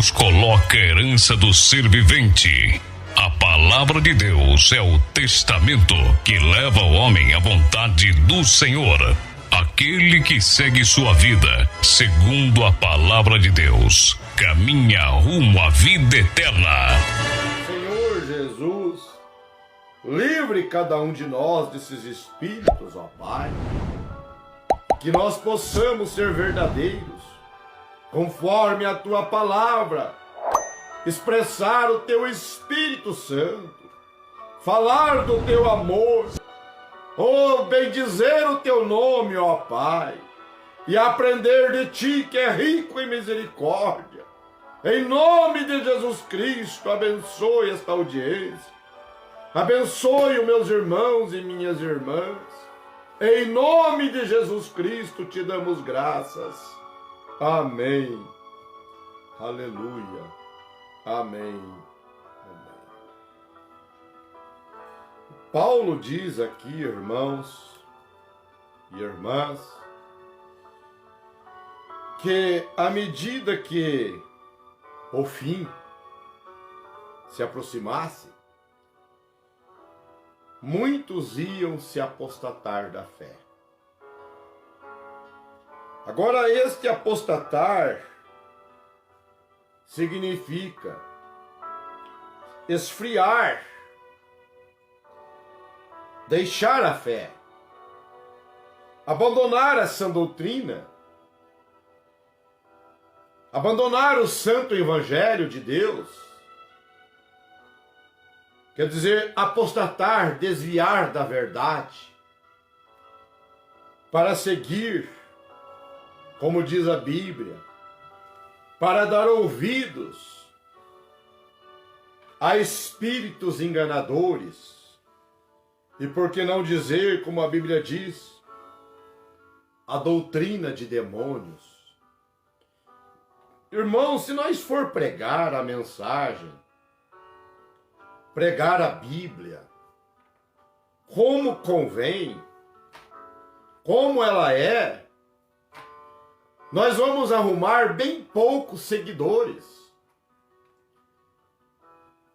Deus coloca a herança do ser vivente. A palavra de Deus é o testamento que leva o homem à vontade do Senhor. Aquele que segue sua vida segundo a palavra de Deus caminha rumo à vida eterna. Senhor Jesus, livre cada um de nós desses espíritos, ó Pai. Que nós possamos ser verdadeiros, conforme a Tua palavra, expressar o Teu Espírito Santo, falar do Teu amor, bendizer o Teu nome, ó Pai, e aprender de Ti que é rico em misericórdia. Em nome de Jesus Cristo, abençoe esta audiência, abençoe os meus irmãos e minhas irmãs. Em nome de Jesus Cristo te damos graças. Amém. Aleluia. Amém. Amém. Paulo diz aqui, irmãos e irmãs, que à medida que o fim se aproximasse, muitos iam se apostatar da fé. Agora, este apostatar significa esfriar, deixar a fé, abandonar a sã doutrina, abandonar o santo evangelho de Deus. Quer dizer, apostatar, desviar da verdade, para seguir, como diz a Bíblia, para dar ouvidos a espíritos enganadores, e por que não dizer, como a Bíblia diz, a doutrina de demônios. Irmãos, se nós for pregar a mensagem, pregar a Bíblia, como convém, como ela é, nós vamos arrumar bem poucos seguidores.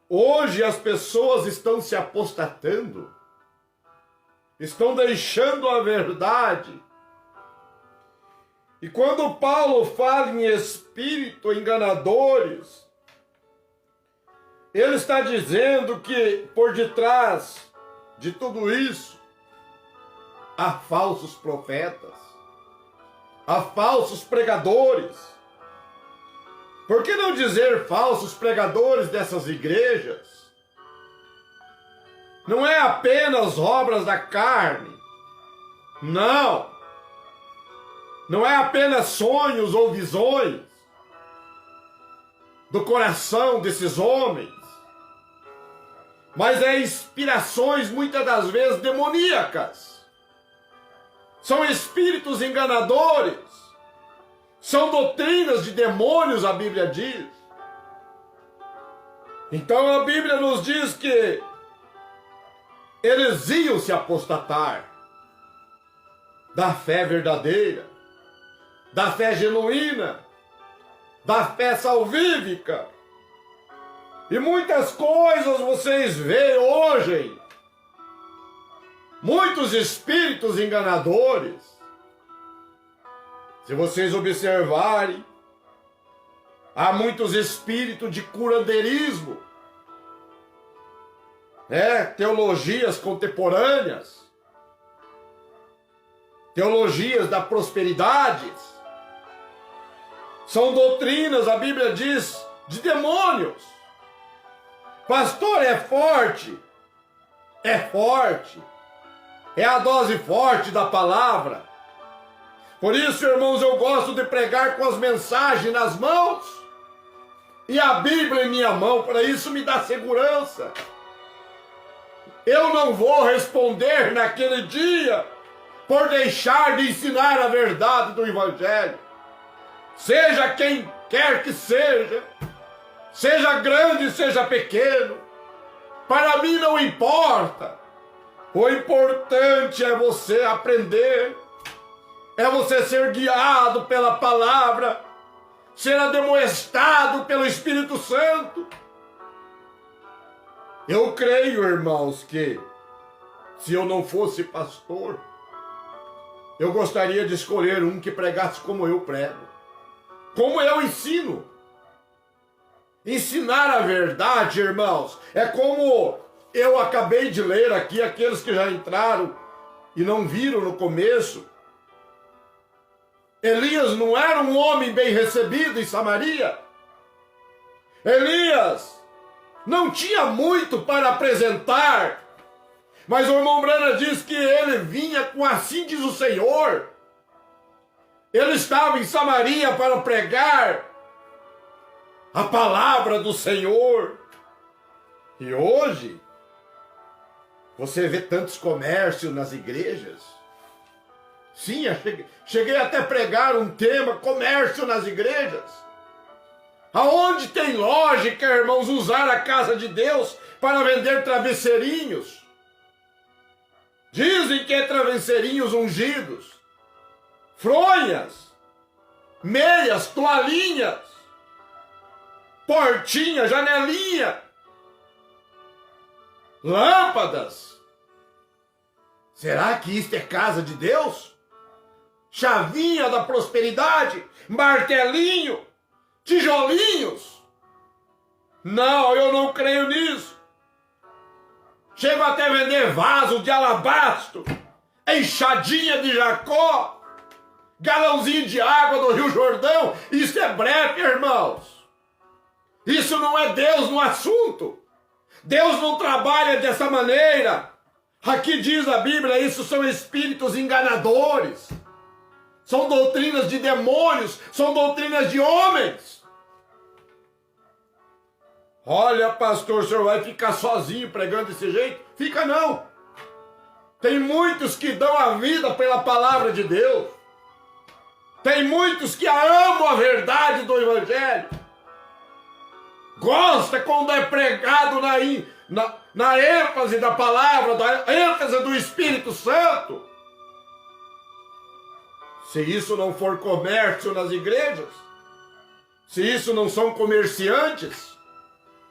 Hoje as pessoas estão se apostatando, estão deixando a verdade. E quando Paulo fala em espírito enganadores, ele está dizendo que por detrás de tudo isso há falsos profetas, há falsos pregadores. Por que não dizer falsos pregadores dessas igrejas? Não é apenas obras da carne, não. Não é apenas sonhos ou visões do coração desses homens, mas é inspirações muitas das vezes demoníacas. São espíritos enganadores, são doutrinas de demônios, a Bíblia diz. Então a Bíblia nos diz que eles iam se apostatar da fé verdadeira, da fé genuína, da fé salvífica. E muitas coisas vocês veem hoje, muitos espíritos enganadores. Se vocês observarem, há muitos espíritos de curandeirismo, teologias contemporâneas, teologias da prosperidade. São doutrinas, a Bíblia diz, de demônios. Pastor, é forte. É forte. É a dose forte da palavra. Por isso, irmãos, eu gosto de pregar com as mensagens nas mãos e a Bíblia em minha mão. Para isso me dá segurança. Eu não vou responder naquele dia por deixar de ensinar a verdade do Evangelho. Seja quem quer que seja grande, seja pequeno, para mim não importa. O importante é você aprender, é você ser guiado pela palavra, ser ademoestado pelo Espírito Santo. Eu creio, irmãos, que se eu não fosse pastor, eu gostaria de escolher um que pregasse como eu prego, como eu ensino. Ensinar a verdade, irmãos, é como eu acabei de ler aqui, aqueles que já entraram e não viram no começo. Elias não era um homem bem recebido em Samaria. Elias não tinha muito para apresentar, mas o irmão Brana diz que ele vinha com assim diz o Senhor. Ele estava em Samaria para pregar a palavra do Senhor. E hoje, você vê tantos comércios nas igrejas. Sim, eu cheguei até a pregar um tema, comércio nas igrejas. Aonde tem lógica, irmãos, usar a casa de Deus para vender travesseirinhos? Dizem que é travesseirinhos ungidos, fronhas, meias, toalhinhas, portinha, janelinha, lâmpadas. Será que isto é casa de Deus? Chavinha da prosperidade, martelinho, tijolinhos? Não, eu não creio nisso. Chego até a vender vaso de alabastro, enxadinha de Jacó, galãozinho de água do Rio Jordão. Isso é breve, irmãos. Isso não é Deus no assunto. Deus não trabalha dessa maneira. Aqui diz a Bíblia, isso são espíritos enganadores. São doutrinas de demônios, são doutrinas de homens. Olha, pastor, o senhor vai ficar sozinho pregando desse jeito? Fica não. Tem muitos que dão a vida pela palavra de Deus. Tem muitos que amam a verdade do Evangelho. Gosta quando é pregado na ênfase da palavra, da ênfase do Espírito Santo. Se isso não for comércio nas igrejas, se isso não são comerciantes,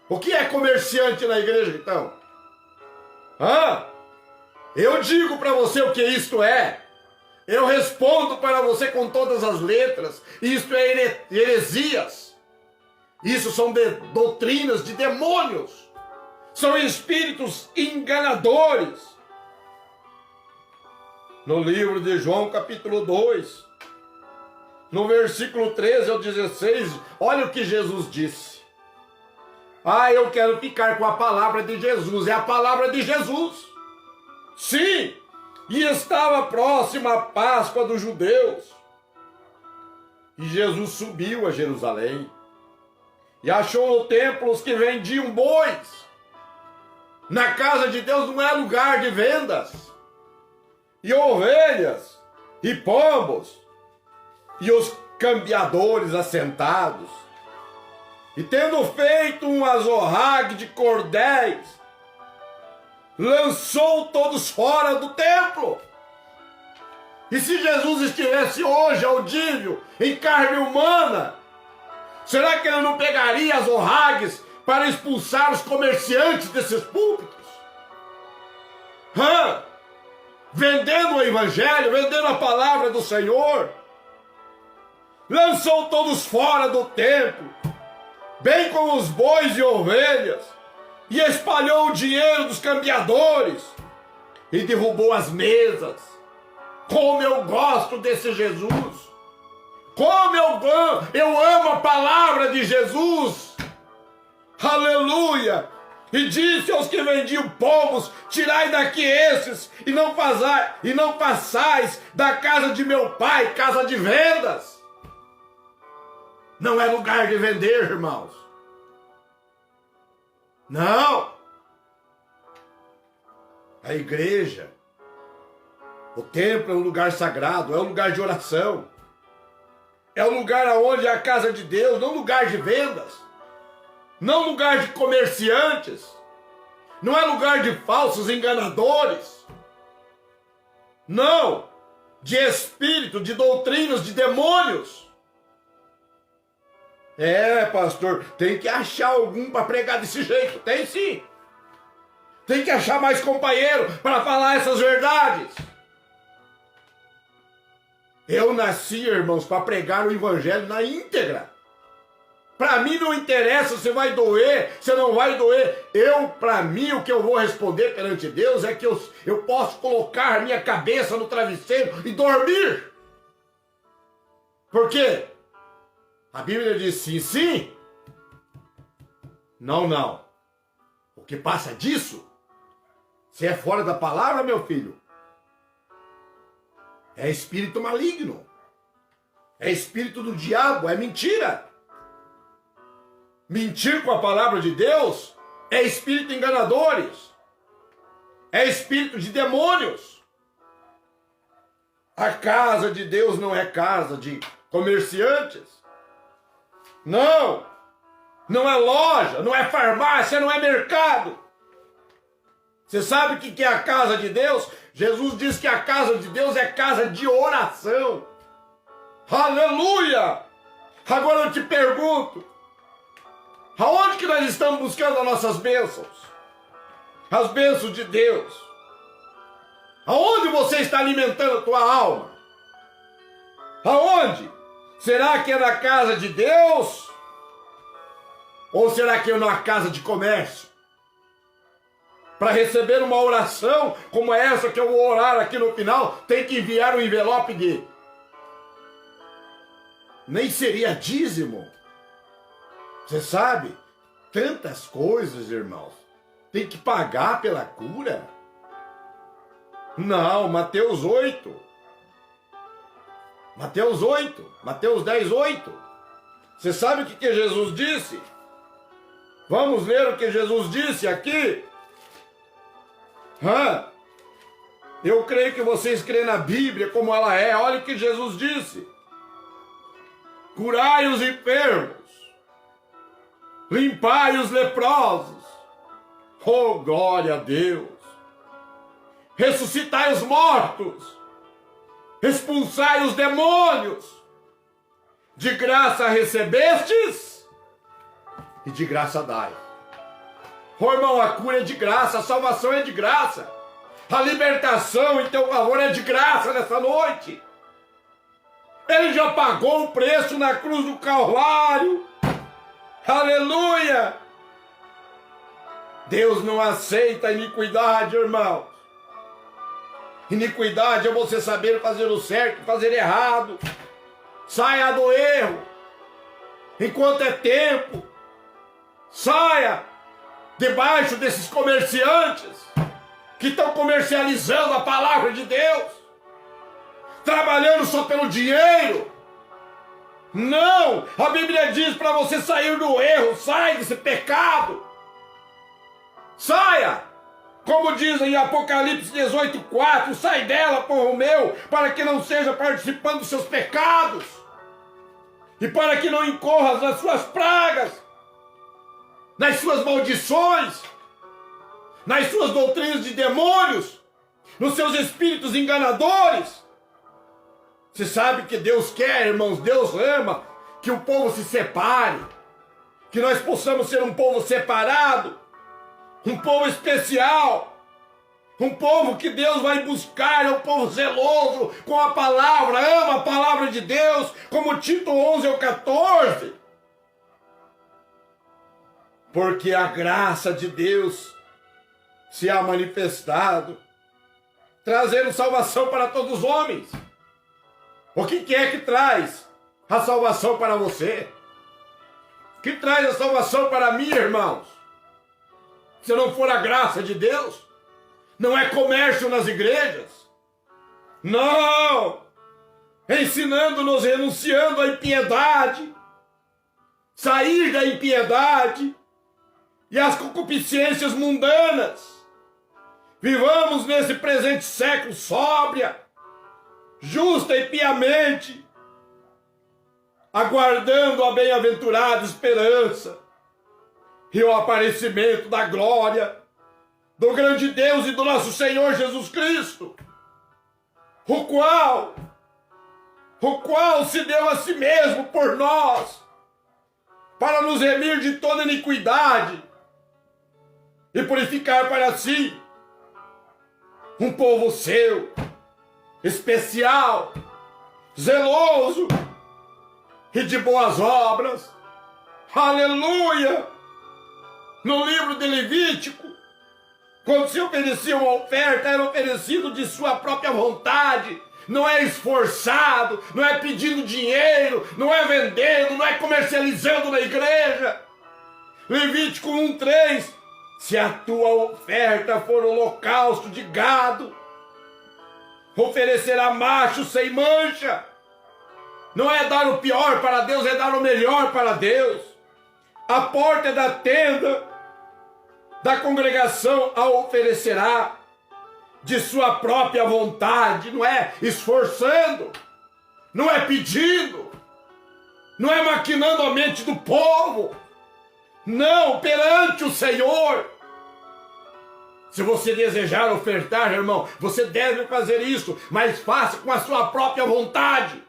o que é comerciante na igreja então? Eu digo para você o que isto é. Eu respondo para você com todas as letras. Isto é heresias. Isso são doutrinas de demônios. São espíritos enganadores. No livro de João, capítulo 2, no versículo 13 ao 16, olha o que Jesus disse. Eu quero ficar com a palavra de Jesus. É a palavra de Jesus. Sim, e estava próxima a Páscoa dos judeus. E Jesus subiu a Jerusalém e achou no templo os que vendiam bois. Na casa de Deus não é lugar de vendas. E ovelhas, e pombos, e os cambiadores assentados. E tendo feito um azorrague de cordéis, lançou todos fora do templo. E se Jesus estivesse hoje audível, em carne humana, será que ele não pegaria azorragues para expulsar os comerciantes desses púlpitos? Vendendo o Evangelho, vendendo a palavra do Senhor. Lançou todos fora do templo, bem como os bois e ovelhas, e espalhou o dinheiro dos cambiadores, e derrubou as mesas. Como eu gosto desse Jesus! Como eu amo a palavra de Jesus! Aleluia! E disse aos que vendiam pombos: tirai daqui esses, e não passais da casa de meu pai, casa de vendas. Não é lugar de vender, irmãos. Não. A igreja, o templo é um lugar sagrado, é um lugar de oração. É um lugar onde é a casa de Deus, não lugar de vendas. Não lugar de comerciantes. Não é lugar de falsos enganadores. Não. De espírito, de doutrinas, de demônios. É, pastor, tem que achar algum para pregar desse jeito. Tem sim. Tem que achar mais companheiro para falar essas verdades. Eu nasci, irmãos, para pregar o evangelho na íntegra. Para mim não interessa se vai doer, se não vai doer. Para mim, o que eu vou responder perante Deus é que eu posso colocar minha cabeça no travesseiro e dormir. Por quê? A Bíblia diz sim, sim. Não, não. O que passa disso, se é fora da palavra, meu filho, é espírito maligno. É espírito do diabo, é mentira. Mentir com a palavra de Deus é espírito de enganadores. É espírito de demônios. A casa de Deus não é casa de comerciantes. Não. Não é loja, não é farmácia, não é mercado. Você sabe o que é a casa de Deus? Jesus diz que a casa de Deus é casa de oração. Aleluia! Agora eu te pergunto, aonde que nós estamos buscando as nossas bênçãos? As bênçãos de Deus. Aonde você está alimentando a tua alma? Aonde? Será que é na casa de Deus? Ou será que é na casa de comércio? Para receber uma oração como essa que eu vou orar aqui no final, tem que enviar um envelope de... Nem seria dízimo. Você sabe? Tantas coisas, irmãos. Tem que pagar pela cura. Não, Mateus 8. Mateus 8. Mateus 10, 8. Você sabe o que Jesus disse? Vamos ler o que Jesus disse aqui. Eu creio que vocês creem na Bíblia como ela é. Olha o que Jesus disse. Curai os enfermos. Limpai os leprosos. Oh, glória a Deus. Ressuscitai os mortos. Expulsai os demônios. De graça recebestes e de graça dai. Oh, irmão, a cura é de graça, a salvação é de graça. A libertação em teu favor é de graça nessa noite. Ele já pagou o preço na cruz do Calvário. Aleluia! Deus não aceita iniquidade, irmãos. Iniquidade é você saber fazer o certo e fazer errado. Saia do erro. Enquanto é tempo. Saia debaixo desses comerciantes que estão comercializando a palavra de Deus, trabalhando só pelo dinheiro. Não! A Bíblia diz para você sair do erro, sai desse pecado. Saia! Como diz em Apocalipse 18:4, sai dela, povo meu, para que não seja participando dos seus pecados e para que não incorras nas suas pragas, nas suas maldições, nas suas doutrinas de demônios, nos seus espíritos enganadores. Você sabe que Deus quer, irmãos, Deus ama que o povo se separe, que nós possamos ser um povo separado, um povo especial, um povo que Deus vai buscar, é um povo zeloso com a palavra, ama a palavra de Deus, como Tito 11 ao 14. Porque a graça de Deus se há manifestado, trazendo salvação para todos os homens. O que é que traz a salvação para você? O que traz a salvação para mim, irmãos? Se não for a graça de Deus, não é comércio nas igrejas. Não! Ensinando-nos, renunciando à impiedade, sair da impiedade e as concupiscências mundanas. Vivamos nesse presente século sóbria, justa e piamente, aguardando a bem-aventurada esperança e o aparecimento da glória do grande Deus e do nosso Senhor Jesus Cristo, o qual se deu a si mesmo por nós, para nos remir de toda iniquidade e purificar para si um povo seu, especial, zeloso e de boas obras. Aleluia! No livro de Levítico, quando se oferecia uma oferta, era oferecido de sua própria vontade. Não é esforçado, não é pedindo dinheiro, não é vendendo, não é comercializando na igreja. Levítico 1:3, se a tua oferta for holocausto de gado, oferecerá macho sem mancha. Não é dar o pior para Deus, é dar o melhor para Deus. A porta da tenda da congregação a oferecerá de sua própria vontade, não é esforçando, não é pedindo, não é maquinando a mente do povo, não, perante o Senhor. Se você desejar ofertar, irmão, você deve fazer isso, mas faça com a sua própria vontade,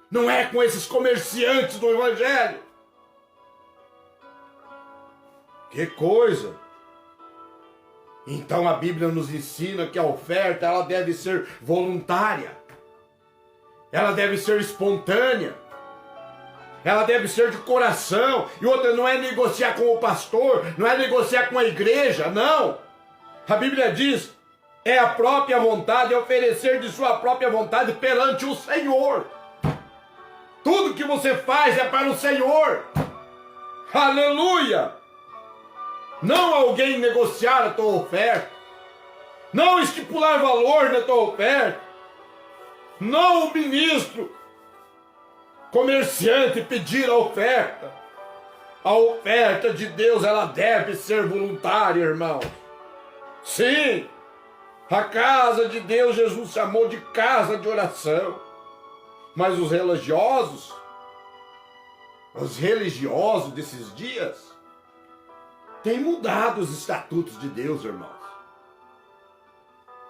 não é com esses comerciantes do Evangelho. Que coisa! Então a Bíblia nos ensina que a oferta ela deve ser voluntária, ela deve ser espontânea, ela deve ser de coração. E outra, não é negociar com o pastor, não é negociar com a igreja, não. A Bíblia diz, é a própria vontade, é oferecer de sua própria vontade perante o Senhor. Tudo que você faz é para o Senhor. Aleluia! Não alguém negociar a tua oferta, não estipular valor na tua oferta, não o ministro, comerciante pedir a oferta. A oferta de Deus, ela deve ser voluntária, irmão. Sim, a casa de Deus, Jesus chamou de casa de oração. Mas os religiosos desses dias, têm mudado os estatutos de Deus, irmãos.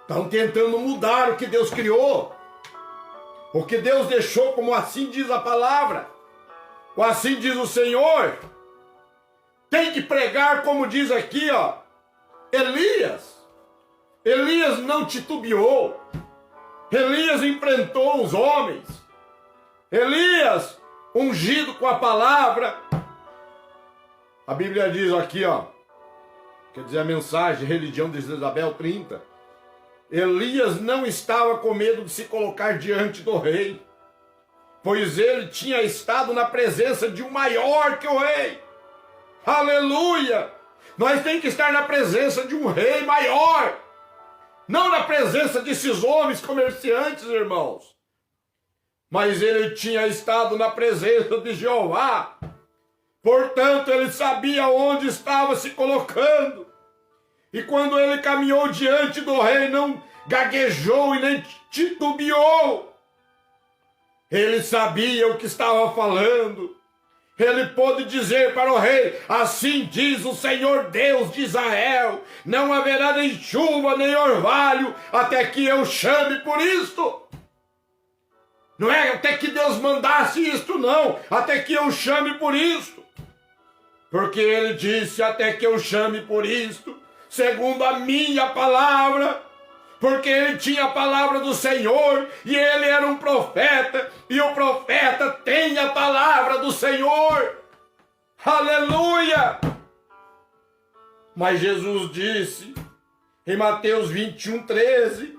Estão tentando mudar o que Deus criou, o que Deus deixou, como assim diz a palavra, ou assim diz o Senhor. Tem que pregar, como diz aqui, ó, Elias não titubeou, Elias enfrentou os homens, Elias ungido com a palavra. A Bíblia diz aqui, ó, quer dizer, a mensagem, religião de Isabel 30. Elias não estava com medo de se colocar diante do rei, pois ele tinha estado na presença de um maior que o rei. Aleluia! Nós temos que estar na presença de um rei maior, não na presença desses homens comerciantes, irmãos. Mas ele tinha estado na presença de Jeová. Portanto, ele sabia onde estava se colocando. E quando ele caminhou diante do rei, não gaguejou e nem titubeou. Ele sabia o que estava falando. Ele pôde dizer para o rei, assim diz o Senhor Deus de Israel, não haverá nem chuva nem orvalho, até que eu chame por isto. Não é até que Deus mandasse isto, não, até que eu chame por isto. Porque ele disse, até que eu chame por isto, segundo a minha palavra, porque ele tinha a palavra do Senhor, e ele era um profeta, e o profeta tem a palavra do Senhor. Aleluia! Mas Jesus disse, em Mateus 21:13,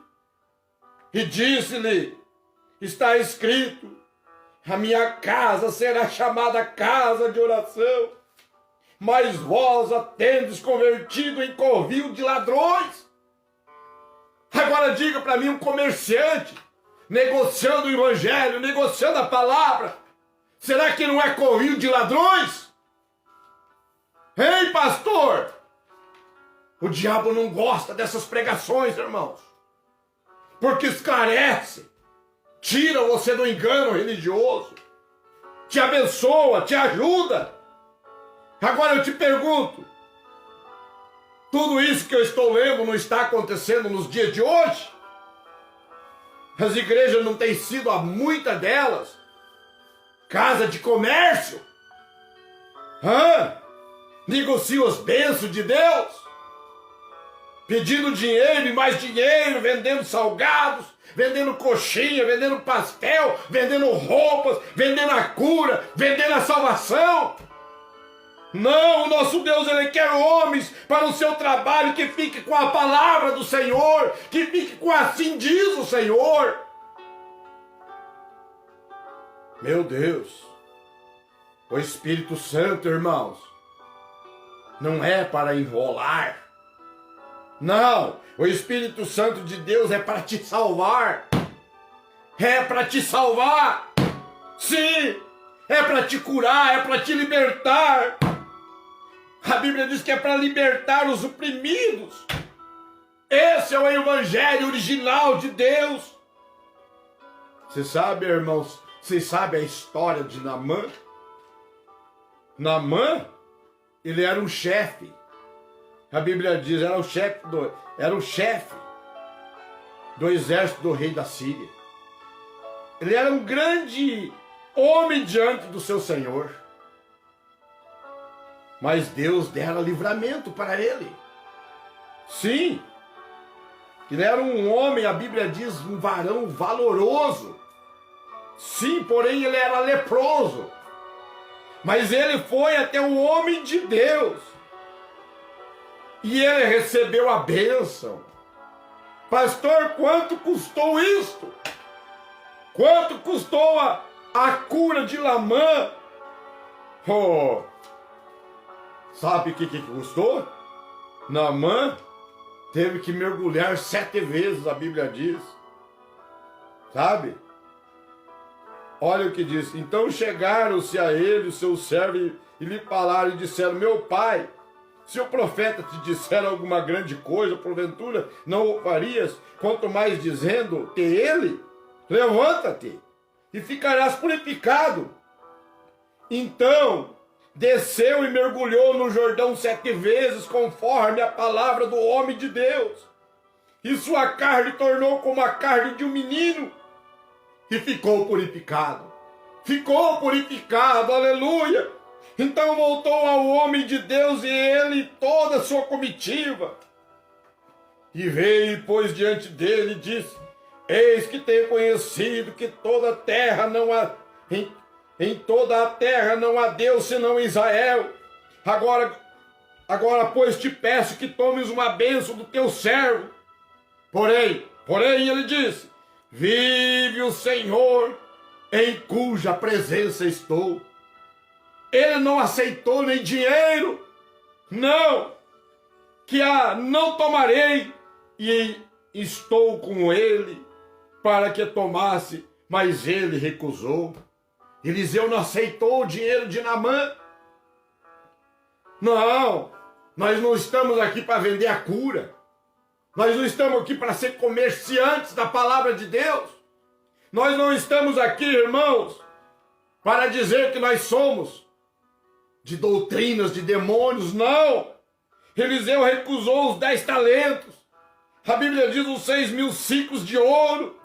e disse-lhe, está escrito, a minha casa será chamada casa de oração, mas vós a tendes convertido em covil de ladrões. Agora diga para mim, um comerciante, negociando o evangelho, negociando a palavra, será que não é covil de ladrões? Ei, pastor! O diabo não gosta dessas pregações, irmãos, porque esclarece, tira você do engano religioso, te abençoa, te ajuda. Agora eu te pergunto, tudo isso que eu estou lendo não está acontecendo nos dias de hoje? As igrejas não têm sido, há muitas delas, casa de comércio, Negocia os bênçãos de Deus, pedindo dinheiro e mais dinheiro, vendendo salgados, vendendo coxinha, vendendo pastel, vendendo roupas, vendendo a cura, vendendo a salvação. Não, o nosso Deus, Ele quer homens para o seu trabalho que fique com a palavra do Senhor, que fique com assim diz o Senhor. Meu Deus, o Espírito Santo, irmãos, não é para enrolar. Não, o Espírito Santo de Deus é para te salvar. É para te salvar. Sim, é para te curar, é para te libertar. A Bíblia diz que é para libertar os oprimidos. Esse é o Evangelho original de Deus. Você sabe, irmãos, você sabe a história de Naamã? Naamã, ele era um chefe. A Bíblia diz, era o chefe do exército do rei da Síria. Ele era um grande homem diante do seu Senhor. Mas Deus dera livramento para ele. Sim, ele era um homem, a Bíblia diz, um varão valoroso. Sim, porém ele era leproso. Mas ele foi até o homem de Deus. E ele recebeu a bênção. Pastor, quanto custou isto? Quanto custou a cura de Naamã? Oh, sabe o que custou? Naamã teve que mergulhar 7 vezes, a Bíblia diz. Sabe? Olha o que diz. Então chegaram-se a ele, os seus servos, e lhe falaram e disseram: meu pai, se o profeta te disser alguma grande coisa, porventura não o farias, quanto mais dizendo que ele, levanta-te e ficarás purificado. Então desceu e mergulhou no Jordão 7 vezes, conforme a palavra do homem de Deus. E sua carne tornou como a carne de um menino, e ficou purificado. Ficou purificado, aleluia. Então voltou ao homem de Deus e ele toda a sua comitiva. E veio, pois, diante dele e disse: eis que tenho conhecido que toda a terra não há, em toda a terra não há Deus senão Israel. Agora, pois, te peço que tomes uma bênção do teu servo. Porém, ele disse: vive o Senhor, em cuja presença estou. Ele não aceitou nem dinheiro, não, não tomarei, e estou com ele para que tomasse, mas ele recusou. Eliseu não aceitou o dinheiro de Naamã. Não, nós não estamos aqui para vender a cura. Nós não estamos aqui para ser comerciantes da palavra de Deus. Nós não estamos aqui, irmãos, para dizer que nós somos de doutrinas de demônios, não. Eliseu recusou os 10 talentos. A Bíblia diz os 6.000 ciclos de ouro,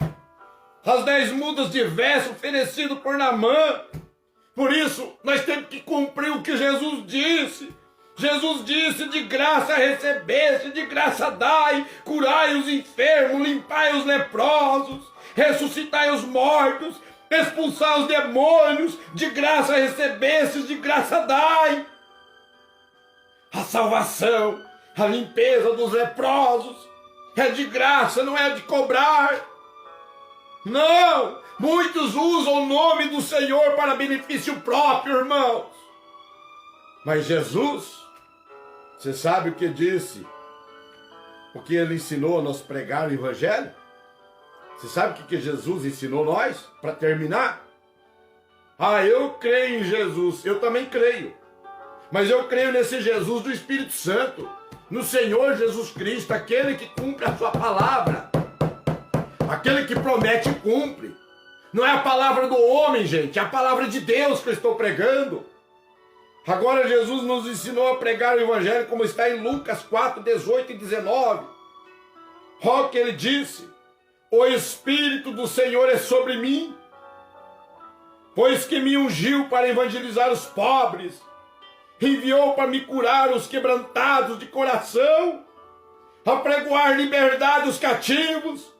as 10 mudas de vestes oferecido por Naamã. Por isso, nós temos que cumprir o que Jesus disse. Jesus disse: de graça recebeste, de graça dai, curai os enfermos, limpai os leprosos, ressuscitai os mortos, expulsai os demônios, de graça recebestes, de graça dai. A salvação, a limpeza dos leprosos é de graça, não é de cobrar. Não, muitos usam o nome do Senhor para benefício próprio, irmãos. Mas Jesus, você sabe o que disse? O que ele ensinou a nós pregar o Evangelho? Você sabe o que Jesus ensinou nós? Para terminar? Eu creio em Jesus, eu também creio. Mas eu creio nesse Jesus do Espírito Santo, no Senhor Jesus Cristo, aquele que cumpre a sua palavra. Aquele que promete e cumpre. Não é a palavra do homem, gente, é a palavra de Deus que eu estou pregando. Agora Jesus nos ensinou a pregar o Evangelho como está em Lucas 4, 18 e 19. Olha o que ele disse: o Espírito do Senhor é sobre mim, pois que me ungiu para evangelizar os pobres, enviou para me curar os quebrantados de coração, apregoar liberdade aos cativos,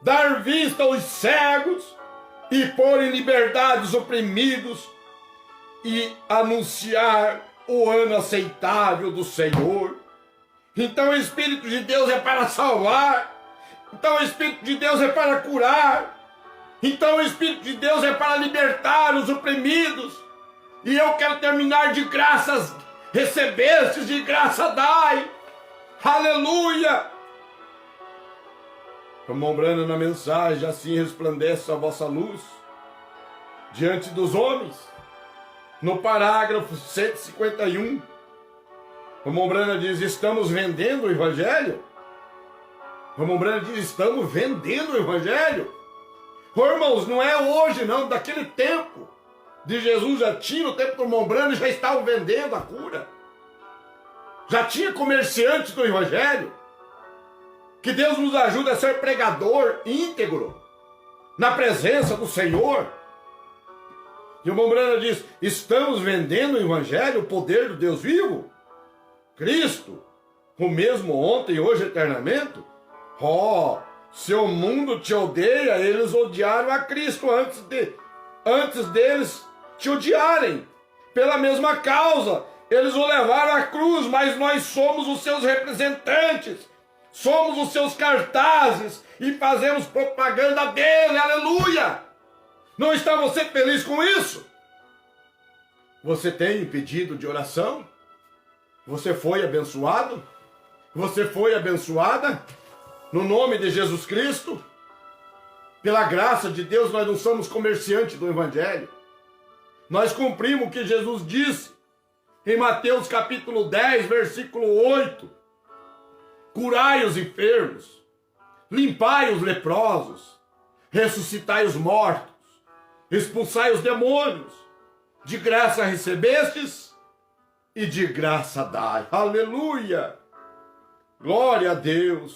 dar vista aos cegos e pôr em liberdade os oprimidos e anunciar o ano aceitável do Senhor. Então o Espírito de Deus é para salvar, então o Espírito de Deus é para curar, então o Espírito de Deus é para libertar os oprimidos. E eu quero terminar de graças recebestes, de graça dai. Aleluia! Irmão Branham na mensagem, assim resplandece a vossa luz diante dos homens. No parágrafo 151, o irmão Branham diz, estamos vendendo o Evangelho? O irmão Branham diz, estamos vendendo o Evangelho? Oh, irmãos, não é hoje não, daquele tempo de Jesus já tinha, no tempo do irmão Branham já estavam vendendo a cura. Já tinha comerciantes do Evangelho. Que Deus nos ajude a ser pregador íntegro na presença do Senhor. E o irmão Branham diz, estamos vendendo o Evangelho, o poder do Deus vivo? Cristo, o mesmo ontem, hoje, eternamente? Se o mundo te odeia, eles odiaram a Cristo antes deles te odiarem. Pela mesma causa, eles o levaram à cruz, mas nós somos os seus representantes, somos os seus cartazes e fazemos propaganda dele, aleluia! Não está você feliz com isso? Você tem pedido de oração? Você foi abençoado? Você foi abençoada? No nome de Jesus Cristo? Pela graça de Deus, nós não somos comerciantes do Evangelho. Nós cumprimos o que Jesus disse em Mateus capítulo 10, versículo 8. Curai os enfermos, limpai os leprosos, ressuscitai os mortos, expulsai os demônios. De graça recebestes e de graça dai. Aleluia! Glória a Deus!